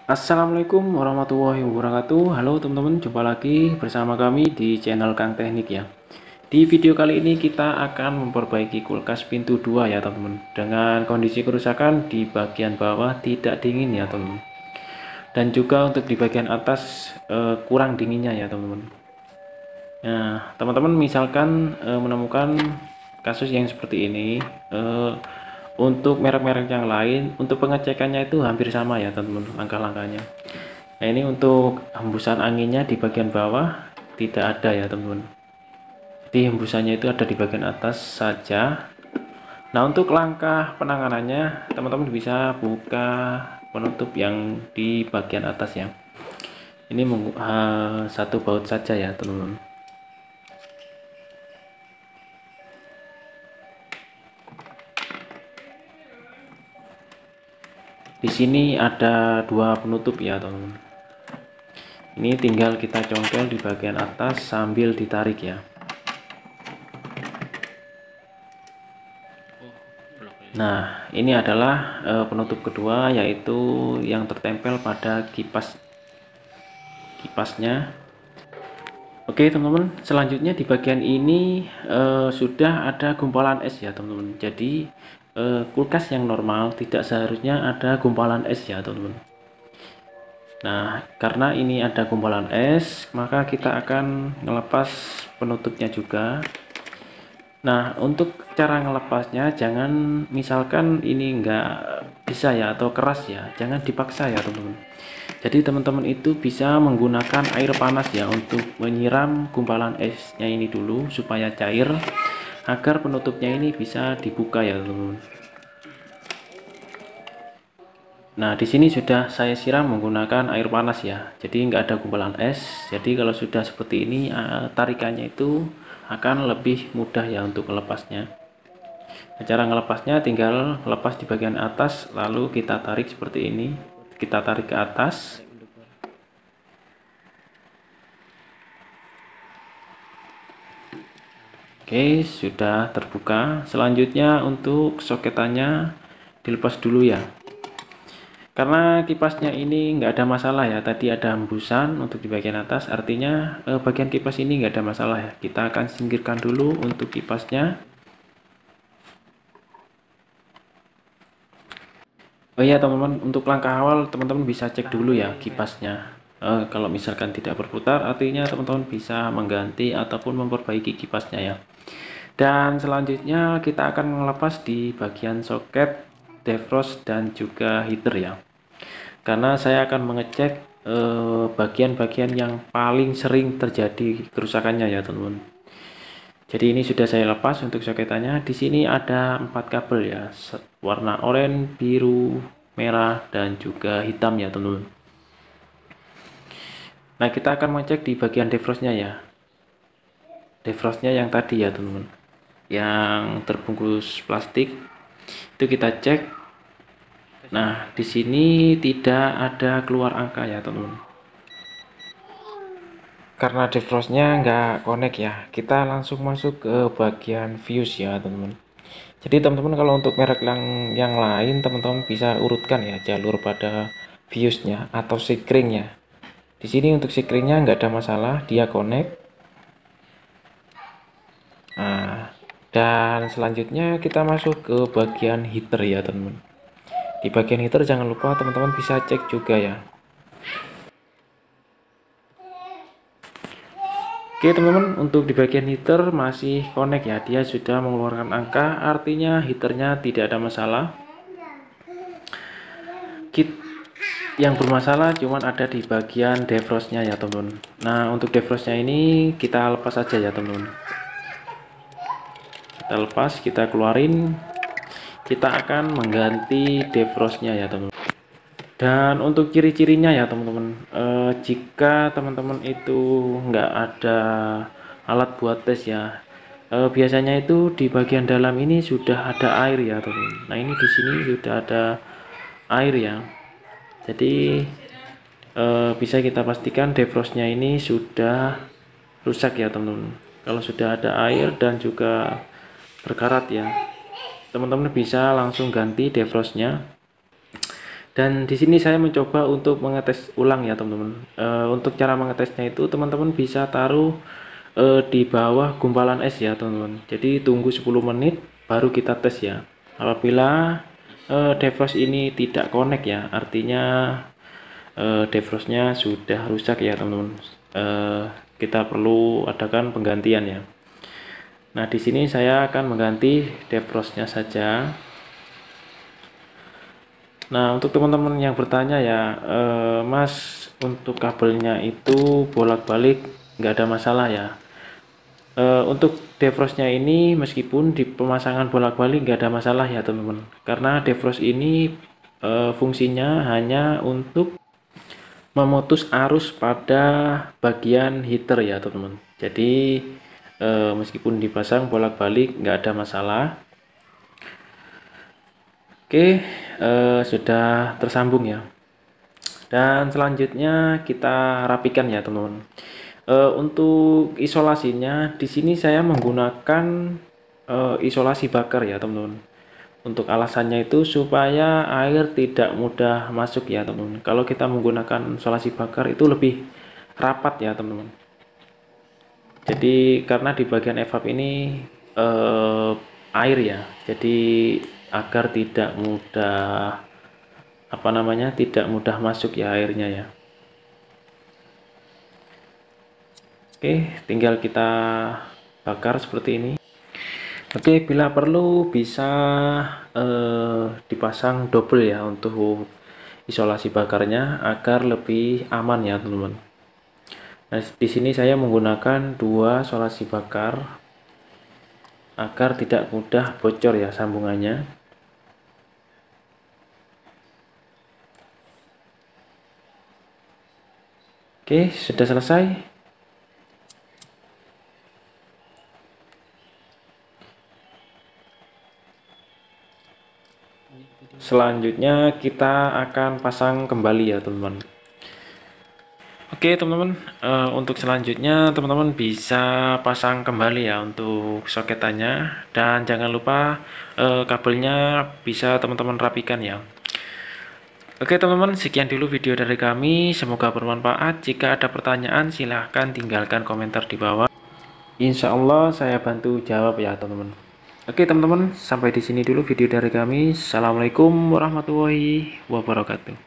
Assalamualaikum warahmatullahi wabarakatuh. Halo teman-teman, jumpa lagi bersama kami di channel Kang Teknik ya. Di video kali ini kita akan memperbaiki kulkas pintu 2 ya teman-teman, dengan kondisi kerusakan di bagian bawah tidak dingin ya teman-teman, dan juga untuk di bagian atas kurang dinginnya ya teman-teman. Nah teman-teman misalkan menemukan kasus yang seperti ini, untuk merek-merek yang lain untuk pengecekannya itu hampir sama ya teman-teman langkah-langkahnya. Nah ini untuk hembusan anginnya di bagian bawah tidak ada ya teman-teman, jadi hembusannya itu ada di bagian atas saja. Nah untuk langkah penanganannya teman-teman bisa buka penutup yang di bagian atas ya. Ini satu baut saja ya teman-teman. Di sini ada dua penutup ya teman-teman. Ini tinggal kita congkel di bagian atas sambil ditarik ya. Nah ini adalah penutup kedua, yaitu yang tertempel pada kipasnya. Oke teman-teman, selanjutnya di bagian ini sudah ada gumpalan es ya teman-teman. Jadi kulkas yang normal tidak seharusnya ada gumpalan es ya teman-teman. Nah karena ini ada gumpalan es, maka kita akan ngelepas penutupnya juga. Nah untuk cara ngelepasnya, jangan misalkan ini enggak bisa ya atau keras ya, jangan dipaksa ya teman-teman. Jadi teman-teman itu bisa menggunakan air panas ya untuk menyiram gumpalan esnya ini dulu supaya cair, agar penutupnya ini bisa dibuka ya teman-teman. Nah di sini sudah saya siram menggunakan air panas ya, jadi nggak ada gumpalan es. Jadi kalau sudah seperti ini, tarikannya itu akan lebih mudah ya untuk melepasnya. Nah, cara ngelepasnya tinggal lepas di bagian atas, lalu kita tarik seperti ini, kita tarik ke atas. Oke, sudah terbuka. Selanjutnya untuk soketannya dilepas dulu ya. Karena kipasnya ini nggak ada masalah ya, tadi ada hembusan untuk di bagian atas, artinya bagian kipas ini nggak ada masalah ya. Kita akan singkirkan dulu untuk kipasnya. Oh iya teman-teman, untuk langkah awal teman-teman bisa cek dulu ya kipasnya. Kalau misalkan tidak berputar, artinya teman-teman bisa mengganti ataupun memperbaiki kipasnya ya. Dan selanjutnya kita akan melepas di bagian soket, defrost, dan juga heater ya. Karena saya akan mengecek bagian-bagian yang paling sering terjadi kerusakannya ya teman-teman. Jadi ini sudah saya lepas untuk soketannya. Di sini ada 4 kabel ya, warna oranye, biru, merah, dan juga hitam ya teman-teman. Nah kita akan mengecek di bagian defrostnya ya. Defrostnya yang tadi ya teman-teman, yang terbungkus plastik itu kita cek. Nah di sini tidak ada keluar angka ya teman-teman, karena defrostnya nggak connect ya. Kita langsung masuk ke bagian fuse ya teman-teman. Jadi teman-teman kalau untuk merek yang lain teman-teman bisa urutkan ya jalur pada fuse-nya atau sikringnya. Di sini untuk sikringnya nggak ada masalah, dia connect. Nah, dan selanjutnya kita masuk ke bagian heater ya teman-teman. Di bagian heater jangan lupa teman-teman bisa cek juga ya. Oke teman-teman, untuk di bagian heater masih connect ya, dia sudah mengeluarkan angka, artinya heaternya tidak ada masalah. Kit yang bermasalah cuman ada di bagian defrostnya ya teman-teman. Nah untuk defrostnya ini kita lepas saja ya teman-teman. Kita lepas, kita keluarin, kita akan mengganti defrostnya ya teman-teman. Dan untuk ciri-cirinya ya teman-teman, jika teman-teman itu nggak ada alat buat tes ya, biasanya itu di bagian dalam ini sudah ada air ya teman-teman. Nah ini di sini sudah ada air ya, jadi bisa kita pastikan defrostnya ini sudah rusak ya teman-teman. Kalau sudah ada air dan juga berkarat ya, teman-teman bisa langsung ganti defrostnya. Dan di sini saya mencoba untuk mengetes ulang ya teman-teman. Untuk cara mengetesnya itu teman-teman bisa taruh di bawah gumpalan es ya teman-teman. Jadi tunggu 10 menit baru kita tes ya. Apabila defrost ini tidak connect ya, artinya defrostnya sudah rusak ya teman-teman. Kita perlu adakan penggantian ya. Nah, di sini saya akan mengganti defrostnya saja. Nah, untuk teman-teman yang bertanya ya, Mas, untuk kabelnya itu bolak-balik nggak ada masalah ya. Untuk defrostnya ini meskipun di pemasangan bolak-balik nggak ada masalah ya teman-teman, karena defrost ini fungsinya hanya untuk memutus arus pada bagian heater ya teman-teman. Jadi meskipun dipasang bolak-balik nggak ada masalah. Oke, sudah tersambung ya. Dan selanjutnya kita rapikan ya teman-teman. Untuk isolasinya di sini saya menggunakan isolasi bakar ya teman-teman. Untuk alasannya itu supaya air tidak mudah masuk ya teman-teman. Kalau kita menggunakan isolasi bakar itu lebih rapat ya teman-teman. Jadi karena di bagian evap ini air ya, jadi agar tidak mudah tidak mudah masuk ya airnya ya. Oke, tinggal kita bakar seperti ini. Oke, bila perlu bisa dipasang double ya untuk isolasi bakarnya agar lebih aman ya teman-teman. Nah, di sini saya menggunakan 2 isolasi bakar agar tidak mudah bocor ya sambungannya. Oke, sudah selesai. Selanjutnya kita akan pasang kembali ya teman-teman. Oke teman-teman, untuk selanjutnya teman-teman bisa pasang kembali ya untuk soketannya, dan jangan lupa kabelnya bisa teman-teman rapikan ya. Oke teman-teman, sekian dulu video dari kami, semoga bermanfaat. Jika ada pertanyaan silahkan tinggalkan komentar di bawah. Insya Allah saya bantu jawab ya teman-teman. Oke teman-teman, sampai di sini dulu video dari kami. Assalamualaikum warahmatullahi wabarakatuh.